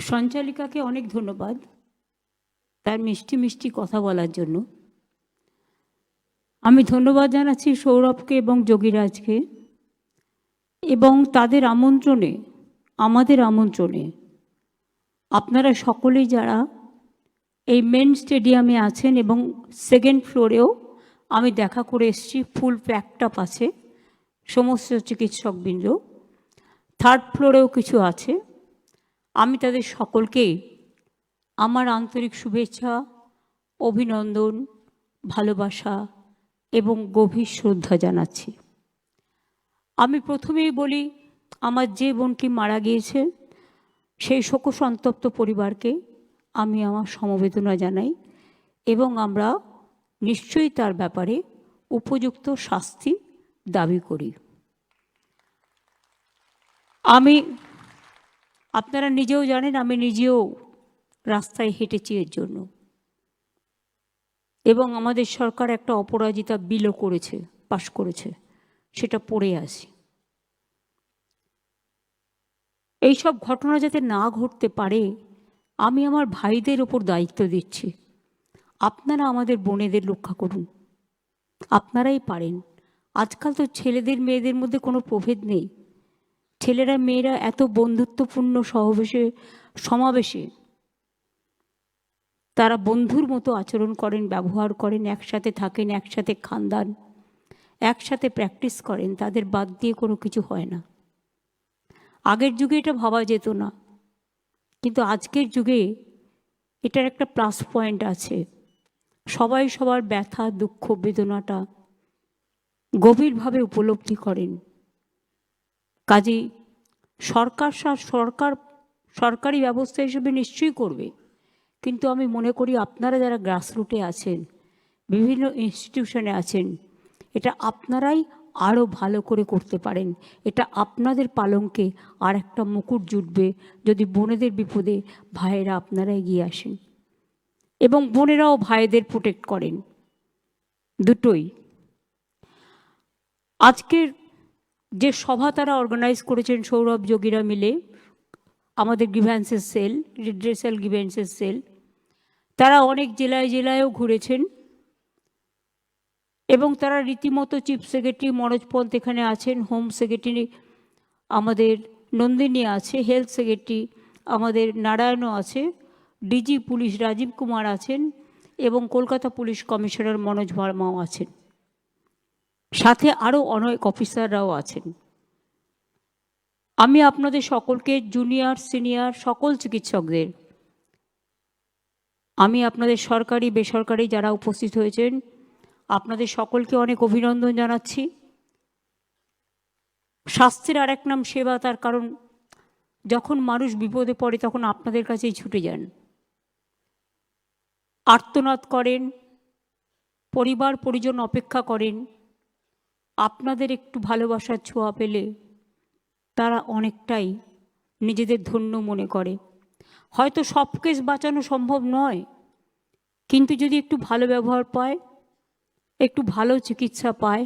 সঞ্চালিকাকে অনেক ধন্যবাদ তার মিষ্টি মিষ্টি কথা বলার জন্য। আমি ধন্যবাদ জানাচ্ছি সৌরভকে এবং যোগীরাজকে এবং তাদের আমন্ত্রণে, আমাদের আমন্ত্রণে আপনারা সকলেই যারা এই মেন স্টেডিয়ামে আছেন এবং সেকেন্ড ফ্লোরেও আমি দেখা করে এসেছি, ফুল প্যাকটা আছে সমস্ত চিকিৎসকবৃন্দ, থার্ড ফ্লোরেও কিছু আছে। আমি তাদের সকলকেই আমার আন্তরিক শুভেচ্ছা, অভিনন্দন, ভালোবাসা এবং গভীর শ্রদ্ধা জানাচ্ছি। আমি প্রথমেই বলি, আমার যে বোনটি মারা গিয়েছে সেই শোকসন্তপ্ত পরিবারকে আমি আমার সমবেদনা জানাই এবং আমরা নিশ্চয়ই তার ব্যাপারে উপযুক্ত শাস্তি দাবি করি। আপনারা নিজেও জানেন, আমি নিজেও রাস্তায় হেঁটেছি এর জন্য, এবং আমাদের সরকার একটা অপরাজিতা বিলও করেছে, পাশ করেছে, সেটা পড়ে আসি। এইসব ঘটনা যাতে না ঘটতে পারে আমি আমার ভাইদের ওপর দায়িত্ব দিচ্ছি। আপনারা আমাদের বোনেদের রক্ষা করুন, আপনারাই পারেন। আজকাল তো ছেলেদের মেয়েদের মধ্যে কোনো প্রভেদ নেই। ছেলেরা মেয়েরা এত বন্ধুত্বপূর্ণ সমাবেশে তারা বন্ধুর মতো আচরণ করেন, ব্যবহার করেন, একসাথে থাকেন, একসাথে খান দান, একসাথে প্র্যাকটিস করেন, তাদের বাদ দিয়ে কোনো কিছু হয় না। আগের যুগে এটা ভাবা যেত না, কিন্তু আজকের যুগে এটার একটা প্লাস পয়েন্ট আছে। সবাই সবার ব্যথা, দুঃখ, বেদনাটা গভীরভাবে উপলব্ধি করেন। কাজেই সরকারি ব্যবস্থা হিসেবে নিশ্চয়ই করবে, কিন্তু আমি মনে করি আপনারা যারা গ্রাসরুটে আছেন, বিভিন্ন ইনস্টিটিউশনে আছেন, এটা আপনারাই আরও ভালো করে করতে পারেন। এটা আপনাদের পালঙ্কে আর একটা মুকুট জুটবে যদি বোনেদের বিপদে ভাইয়েরা আপনারা এগিয়ে আসেন এবং বোনেরাও ভাইদের প্রোটেক্ট করেন, দুটোই। আজকের যে সভা তারা অর্গানাইজ করেছেন সৌরভ যোগীরা মিলে, আমাদের গ্রিভ্যান্সেস সেল, রিড্রেসাল গ্রিভ্যান্সেস সেল, তারা অনেক জেলায় জেলায়ও ঘুরেছেন এবং তারা রীতিমতো চিফ সেক্রেটারি মনোজ পন্থ এখানে আছেন, হোম সেক্রেটারি আমাদের নন্দিনী আছে, হেলথ সেক্রেটারি আমাদের নারায়ণও আছে, ডিজি পুলিশ রাজীব কুমার আছেন এবং কলকাতা পুলিশ কমিশনার মনোজ ভার্মাও আছেন, সাথে আরও অনেক অফিসাররাও আছেন। আমি আপনাদের সকলকে, জুনিয়র সিনিয়র সকল চিকিৎসকদের, আমি আপনাদের সরকারি বেসরকারি যারা উপস্থিত হয়েছেন আপনাদের সকলকে অনেক অভিনন্দন জানাচ্ছি। স্বাস্থ্যের আর এক নাম সেবা, তার কারণ যখন মানুষ বিপদে পড়ে তখন আপনাদের কাছেই ছুটে যান, আর্তনাদ করেন, পরিবার পরিজন অপেক্ষা করেন। আপনাদের একটু ভালোবাসার ছোঁয়া পেলে তারা অনেকটাই নিজেদের ধন্য মনে করে। হয়তো সব কেস বাঁচানো সম্ভব নয়, কিন্তু যদি একটু ভালো ব্যবহার পায়, একটু ভালো চিকিৎসা পায়,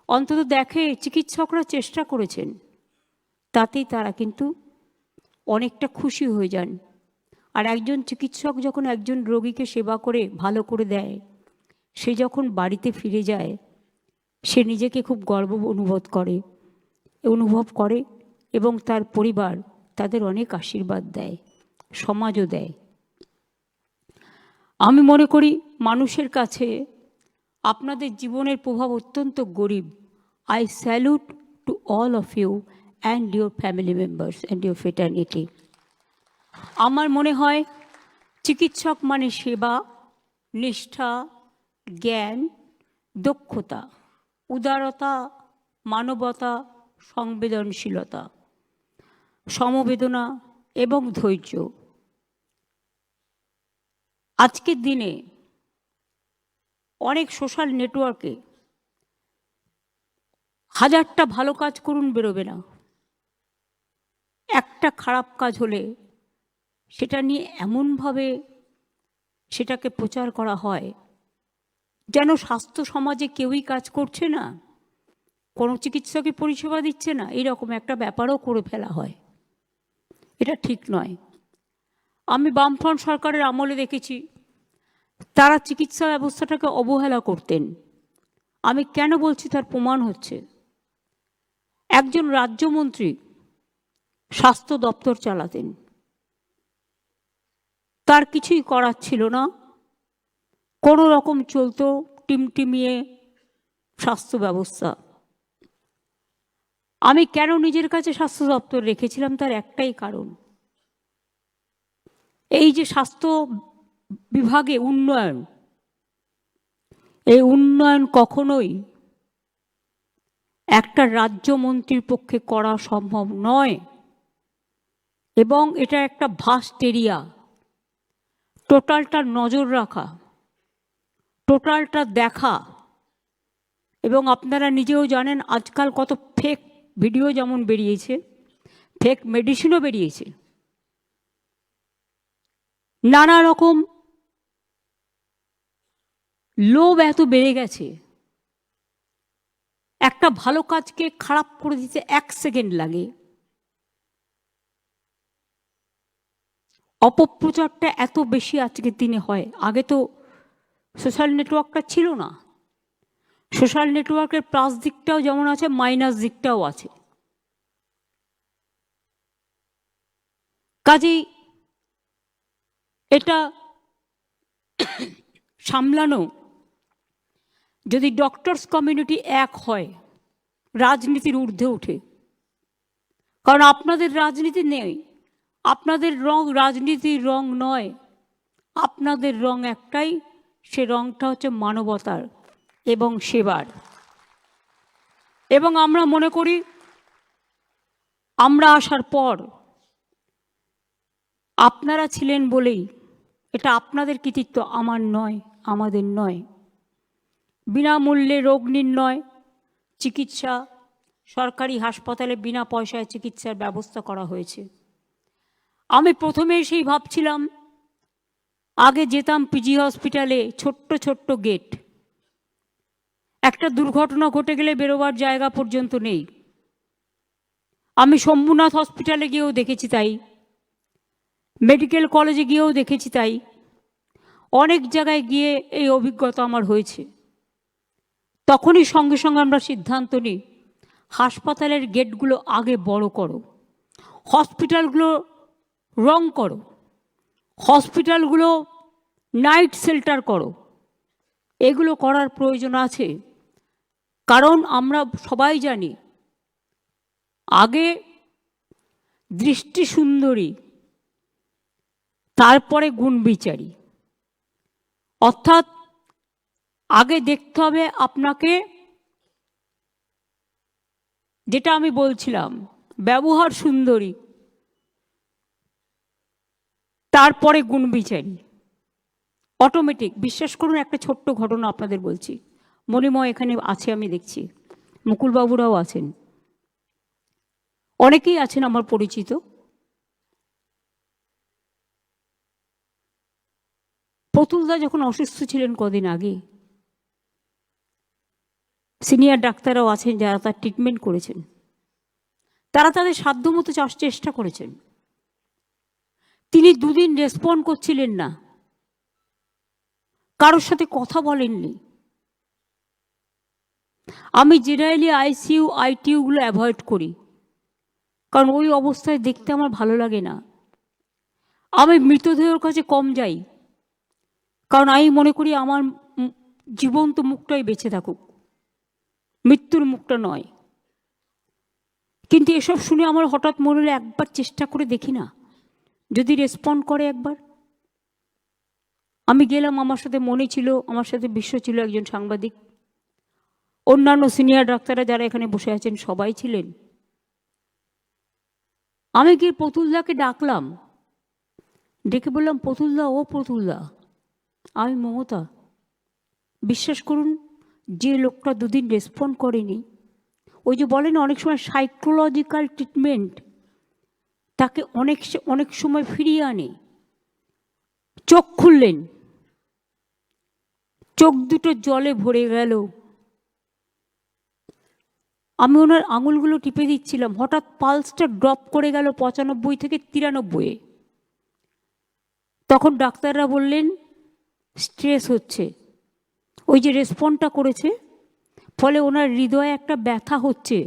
অন্তত দেখে চিকিৎসকরা চেষ্টা করেছেন, তাতেই তারা কিন্তু অনেকটা খুশি হয়ে যান। আর একজন চিকিৎসক যখন একজন রোগীকে সেবা করে ভালো করে দেয়, সে যখন বাড়িতে ফিরে যায় সে নিজেকে খুব গর্ব অনুভব করে এবং তার পরিবার তাদের অনেক আশীর্বাদ দেয়, সমাজও দেয়। আমি মনে করি মানুষের কাছে আপনাদের জীবনের প্রভাব অত্যন্ত গরিব। I salute to all of you and your family members and your fraternity. আমার মনে হয় চিকিৎসক মানে সেবা, নিষ্ঠা, জ্ঞান, দক্ষতা, উদারতা, মানবতা, সংবেদনশীলতা, সমবেদনা এবং ধৈর্য। আজকের দিনে অনেক সোশ্যাল নেটওয়ার্কে হাজারটা ভালো কাজ করুন, বেরোবে না। একটা খারাপ কাজ হলে সেটা নিয়ে এমনভাবে সেটাকে প্রচার করা হয় যেন স্বাস্থ্য সমাজে কেউই কাজ করছে না, কোনো চিকিৎসকই পরিষেবা দিচ্ছে না, এইরকম একটা ব্যাপারও করে ফেলা হয়। এটা ঠিক নয়। আমি বামফ্রন্ট সরকারের আমলে দেখেছি তারা চিকিৎসা ব্যবস্থাটাকে অবহেলা করতেন। আমি কেন বলছি তার প্রমাণ হচ্ছে, একজন রাজ্যমন্ত্রী স্বাস্থ্য দপ্তর চালাতেন, তার কিছুই করার ছিল না, কোনো রকম চলতো টিমটিমিয়ে স্বাস্থ্য ব্যবস্থা। আমি কেন নিজের কাছে স্বাস্থ্য দপ্তর রেখেছিলাম তার একটাই কারণ, এই যে স্বাস্থ্য বিভাগে উন্নয়ন, এই উন্নয়ন কখনোই একটা রাজ্যমন্ত্রীর পক্ষে করা সম্ভব নয়, এবং এটা একটা ভাস্ট এরিয়া, টোটালটা নজর রাখা, টোটালটা দেখা। এবং আপনারা নিজেও জানেন আজকাল কত ফেক ভিডিও যেমন বেরিয়েছে, ফেক মেডিসিনও বেরিয়েছে, নানা রকম লোভ এত বেড়ে গেছে, একটা ভালো কাজকে খারাপ করে দিতে 1 সেকেন্ড লাগে। অপপ্রচারটা এত বেশি আজকের দিনে হয়। আগে তো সোশ্যাল নেটওয়ার্কটা ছিল না। সোশ্যাল নেটওয়ার্কের প্লাস দিকটাও যেমন আছে, মাইনাস দিকটাও আছে। কাজেই এটা সামলানো, যদি ডক্টরস কমিউনিটি এক হয়, রাজনীতির ঊর্ধ্বে ওঠে। কারণ আপনাদের রাজনীতি নেই, আপনাদের রং রাজনীতির রং নয়, আপনাদের রং একটাই, সে রংটা হচ্ছে মানবতার এবং সেবার। এবং আমরা মনে করি আমরা আসার পর আপনারা ছিলেন বলেই, এটা আপনাদের কৃতিত্ব, আমার নয়, আমাদের নয়। বিনামূল্যে রোগ নির্ণয়, চিকিৎসা, সরকারি হাসপাতালে বিনা পয়সায় চিকিৎসার ব্যবস্থা করা হয়েছে। আমি প্রথমে সেই ভাবছিলাম, আগে যেতাম পিজি হসপিটালে, ছোট্ট ছোট্ট গেট, একটা দুর্ঘটনা ঘটে গেলে বেরোবার জায়গা পর্যন্ত নেই। আমি শম্ভুনাথ হসপিটালে গিয়েও দেখেছি তাই, মেডিকেল কলেজে গিয়েও দেখেছি তাই, অনেক জায়গায় গিয়ে এই অভিজ্ঞতা আমার হয়েছে। তখনই সঙ্গে সঙ্গে আমরা সিদ্ধান্ত নিই, হাসপাতালের গেটগুলো আগে বড় করো, হসপিটালগুলো রং করো, হসপিটালগুলো নাইট শেল্টার করো। এগুলো করার প্রয়োজন আছে, কারণ আমরা সবাই জানি আগে দৃষ্টি সুন্দরী, তারপরে গুণ বিচারী। অর্থাৎ আগে দেখতে হবে আপনাকে, যেটা আমি বলছিলাম ব্যবহার সুন্দরী, তারপরে গুণ বিচারী, অটোমেটিক। বিশ্বাস করুন, একটা ছোট্ট ঘটনা আপনাদের বলছি। মণিময় এখানে আছে, আমি দেখছি, মুকুলবাবুরাও আছেন, অনেকেই আছেন আমার পরিচিত। প্রতুলদা যখন অসুস্থ ছিলেন কদিন আগে, সিনিয়র ডাক্তাররাও আছেন যারা তার ট্রিটমেন্ট করেছেন, তারা তাদের সাধ্যমতো চেষ্টা করেছেন। তিনি 2 দিন রেসপন্ড করছিলেন না, কারোর সাথে কথা বলেননি। আমি জেনারেলি আইসিইউ আইটিইউগুলো অ্যাভয়েড করি, কারণ ওই অবস্থায় দেখতে আমার ভালো লাগে না। আমি মৃতদেহের কাছে কম যাই, কারণ আমি মনে করি আমার জীবন্ত মুখটাই বেঁচে থাকুক, মৃত্যুর মুখটা নয়। কিন্তু এসব শুনে আমার হঠাৎ মনে হলো একবার চেষ্টা করে দেখি না, যদি রেসপন্ড করে একবার। আমি গেলাম, আমার সাথে মনে ছিল, আমার সাথে বিশ্ব ছিল, একজন সাংবাদিক, অন্যান্য সিনিয়র ডাক্তাররা যারা এখানে বসে আছেন সবাই ছিলেন। আমি গিয়ে প্রতুলদাকে ডাকলাম, ডেকে বললাম, প্রতুলদা, ও প্রতুলদা, আমি মমতা। বিশ্বাস করুন, যে লোকটা 2 দিন রেসপন্ড করেনি, ওই যে বলেন অনেক সময় সাইকোলজিক্যাল ট্রিটমেন্ট তাকে অনেক সময় ফিরিয়ে আনে। চোখ খুললেন, চোখ দুটো জলে ভরে গেল। আমি ওনার আঙুলগুলো টিপে দিচ্ছিলাম, হঠাৎ পালসটা ড্রপ করে গেল 95 থেকে 93-এ। তখন ডাক্তাররা বললেন স্ট্রেস হচ্ছে, ওই যে রেসপন্ডটা করেছে ফলে ওনার হৃদয়ে একটা ব্যথা হচ্ছে,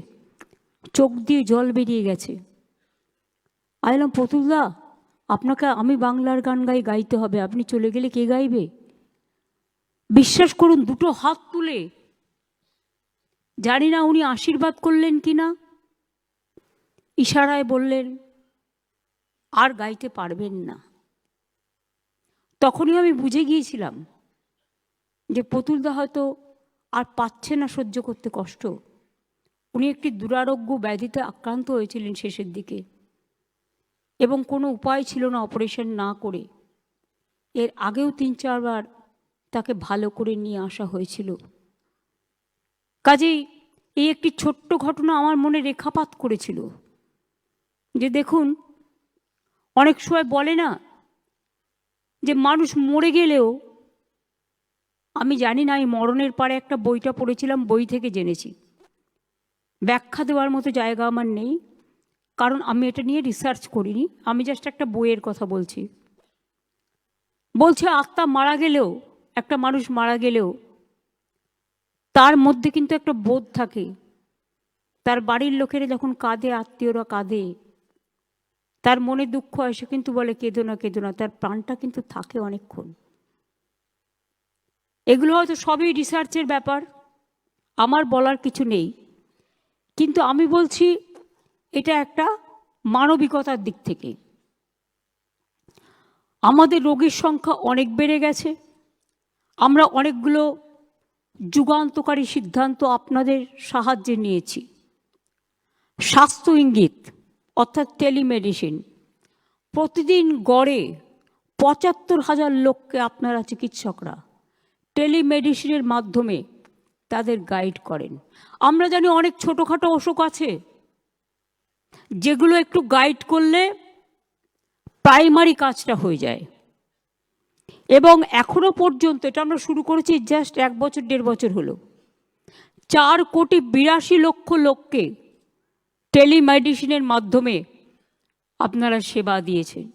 চোখ দিয়ে জল বেরিয়ে গেছে। আমি বললাম প্রতুলদা, আপনাকে আমি বাংলার গান গাইতে হবে, আপনি চলে গেলে কে গাইবে? বিশ্বাস করুন, দুটো হাত তুলে, জানি না উনি আশীর্বাদ করলেন কি না, ইশারায় বললেন আর গাইতে পারবেন না। তখনই আমি বুঝে গিয়েছিলাম যে প্রতুলদা হয়তো আর পাচ্ছে না সহ্য করতে কষ্ট। উনি একটি দুরারোগ্য ব্যাধিতে আক্রান্ত হয়েছিলেন শেষের দিকে, এবং কোনো উপায় ছিল না অপারেশন না করে। এর আগেও 3-4 বার তাকে ভালো করে নিয়ে আসা হয়েছিল। কাজেই এই একটি ছোট্ট ঘটনা আমার মনে রেখাপাত করেছিল যে দেখুন, অনেক সময় বলে না যে মানুষ মরে গেলেও, আমি জানি না, এই মরণের পারে একটা বইটা পড়েছিলাম, বই থেকে জেনেছি, ব্যাখ্যা দেওয়ার মতো জায়গা আমার নেই, কারণ আমি এটা নিয়ে রিসার্চ করিনি, আমি জাস্ট একটা বইয়ের কথা বলছি। বলছে আত্মা মারা গেলেও, একটা মানুষ মারা গেলেও তার মধ্যে কিন্তু একটা বোধ থাকে, তার বাড়ির লোকেরা যখন কাঁদে, আত্মীয়রা কাঁদে, তার মনে দুঃখ হয়, সে কিন্তু বলে কেঁদো না কেঁদো না, তার প্রাণটা কিন্তু থাকে অনেকক্ষণ। এগুলো হয়তো সবই রিসার্চের ব্যাপার, আমার বলার কিছু নেই, কিন্তু আমি বলছি এটা একটা মানবিকতার দিক থেকে। আমাদের রোগীর সংখ্যা অনেক বেড়ে গেছে, আমরা অনেকগুলো যুগান্তকারী সিদ্ধান্ত আপনাদের সাহায্যে নিয়েছি। স্বাস্থ্য ইঙ্গিত অর্থাৎ টেলিমেডিসিন, প্রতিদিন গড়ে ৭৫,০০০ লোককে আপনারা চিকিৎসকরা টেলিমেডিসিনের মাধ্যমে তাদের গাইড করেন। আমরা জানি অনেক ছোটোখাটো অসুখ আছে যেগুলো একটু গাইড করলে প্রাইমারি কাজটা হয়ে যায়, এবং এখনো পর্যন্ত, এটা আমরা শুরু করেছি জাস্ট 1 বছর 1.5 বছর হলো, 4,82,00,000 লোককে টেলিমেডিসিনের মাধ্যমে আপনারা সেবা দিয়েছেন।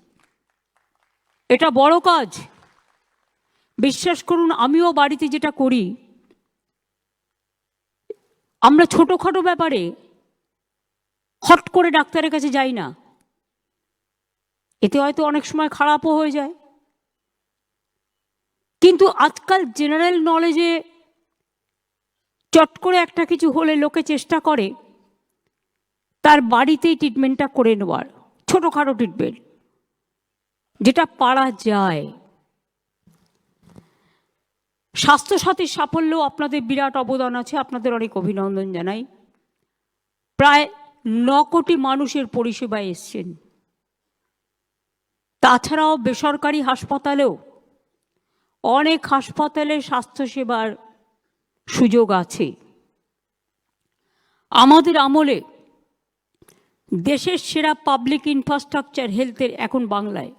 এটা বড় কাজ, বিশ্বাস করুন। আমিও বাড়িতে যেটা করি, আমরা ছোটোখাটো ব্যাপারে হট করে ডাক্তারের কাছে যাই না, এতে হয়তো অনেক সময় খারাপও হয়ে যায়, কিন্তু আজকাল জেনারেল নলেজে চট করে একটা কিছু হলে লোকে চেষ্টা করে তার বাড়িতেই ট্রিটমেন্টটা করে নেওয়ার, ছোটোখাটো ট্রিটমেন্ট যেটা পারা যায়। স্বাস্থ্যসাথীর সাফল্যও আপনাদের বিরাট অবদান আছে, আপনাদের অনেক অভিনন্দন জানাই। প্রায় 9 কোটি মানুষের পরিষেবায় এসছেন। তাছাড়াও বেসরকারি হাসপাতালেও অনেক হাসপাতালে স্বাস্থ্যসেবার সুযোগ আছে। আমাদের আমলে দেশের সেরা পাবলিক ইনফ্রাস্ট্রাকচার হেলথের এখন বাংলায়,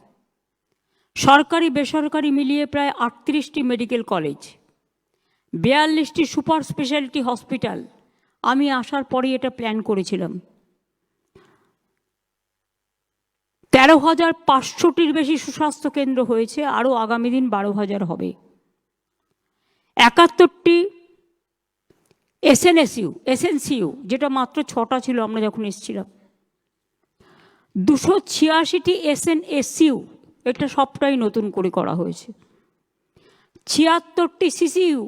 সরকারি বেসরকারি মিলিয়ে প্রায় 38টি মেডিকেল কলেজ, 42টি সুপার স্পেশালিটি হসপিটাল। আমি আসার পরেই এটা প্ল্যান করেছিলাম। 13,500টির বেশি সুস্বাস্থ্য কেন্দ্র হয়েছে, আরও আগামী দিন 12,000 হবে। 71টি এসএনসিইউ, যেটা মাত্র 6টা ছিল আমরা যখন এসেছিলাম। 286টি এসএনএসইউ, এটা সবটাই নতুন করে করা হয়েছে। 76টি সিসিইউ,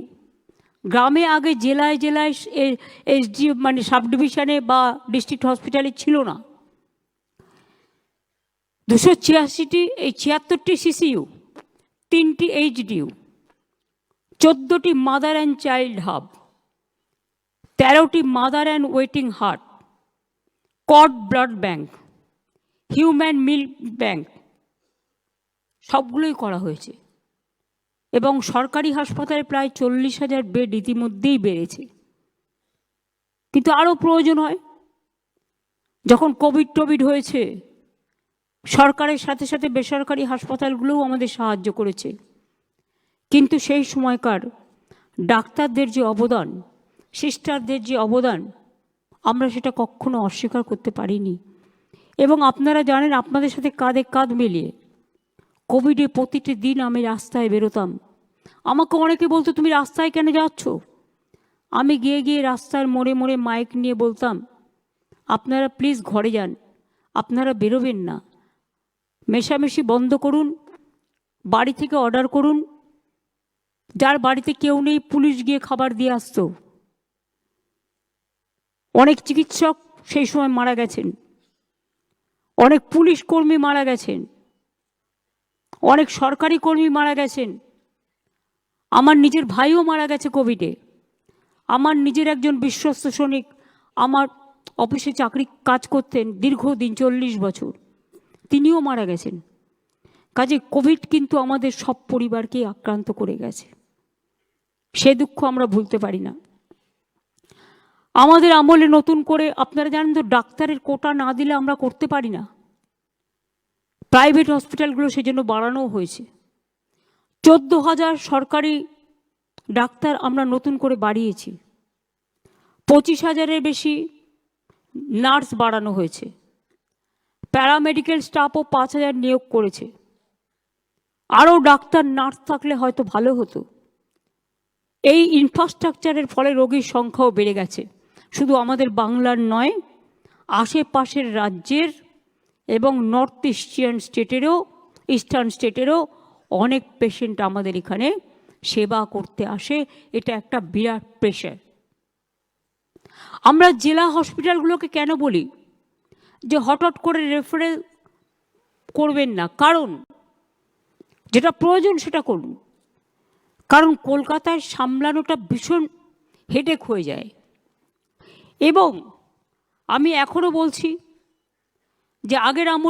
গ্রামে আগে জেলায় জেলায় এসডি মানে সাব ডিভিশনে বা ডিস্ট্রিক্ট হসপিটালে ছিল না। 286টি, এই 76টি সিসিইউ, 3টি এইচডিইউ, 14টি মাদার অ্যান্ড চাইল্ড হাব, 13টি mother and waiting hut, cord blood bank, human milk bank, সবগুলোই করা হয়েছে। এবং সরকারি হাসপাতালে প্রায় 40,000 বেড ইতিমধ্যেই বেড়েছে, কিন্তু আরও প্রয়োজন হয়। যখন কোভিড হয়েছে, সরকারের সাথে সাথে বেসরকারি হাসপাতালগুলোও আমাদের সাহায্য করেছে, কিন্তু সেই সময়কার ডাক্তারদের যে অবদান, সিস্টারদের যে অবদান, আমরা সেটা কখনো অস্বীকার করতে পারিনি। এবং আপনারা জানেন, আপনাদের সাথে কাঁধে কাঁধ মিলিয়ে কোভিডে প্রতিটি দিন আমি রাস্তায় বেরোতাম। আমাকে অনেকে বলতো, তুমি রাস্তায় কেন যাচ্ছ? আমি গিয়ে গিয়ে রাস্তার মোড়ে মোড়ে মাইক নিয়ে বলতাম, আপনারা প্লিজ ঘরে যান, আপনারা বেরোবেন না, মেশামেশি বন্ধ করুন, বাড়ি থেকে অর্ডার করুন। যার বাড়িতে কেউ নেই পুলিশ গিয়ে খাবার দিয়ে আসতো। অনেক চিকিৎসক সেই সময় মারা গেছেন, অনেক পুলিশ কর্মী মারা গেছেন, অনেক সরকারি কর্মী মারা গেছেন। আমার নিজের ভাইও মারা গেছে কোভিডে। আমার নিজের একজন বিশ্বস্ত সৈনিক আমার অফিসে চাকরি কাজ করতেন দীর্ঘদিন, 40 বছর, তিনিও মারা গেছেন। কাজে কোভিড কিন্তু আমাদের সব পরিবারকেই আক্রান্ত করে গেছে, সে দুঃখ আমরা ভুলতে পারি না। আমাদের আমলে নতুন করে, আপনারা জানেন তো, ডাক্তারের কোটা না দিলে আমরা করতে পারি না। প্রাইভেট হসপিটালগুলো সেজন্য বাড়ানো হয়েছে। 14,000 সরকারি ডাক্তার আমরা নতুন করে বাড়িয়েছি। 25,000-এর বেশি নার্স বাড়ানো হয়েছে। প্যারামেডিক্যাল স্টাফও 5,000 নিয়োগ করেছে। আরও ডাক্তার নার্স থাকলে হয়তো ভালো হতো। এই ইনফ্রাস্ট্রাকচারের ফলে রোগীর সংখ্যাও বেড়ে গেছে। শুধু আমাদের বাংলার নয়, আশেপাশের রাজ্যের এবং নর্থ ইস্টার্ন স্টেটেরও অনেক পেশেন্ট আমাদের এখানে সেবা করতে আসে। এটা একটা বিরাট প্রেশার। আমরা জেলা হসপিটালগুলোকে কেন বলি যে হঠাৎ করে রেফারেল করবেন না? কারণ যেটা প্রয়োজন সেটা করুন। কারণ কলকাতায় সামলানোটা ভীষণ হেডেক হয়ে যায়। এবং আমি এখনও বলছি যে আগের আমলে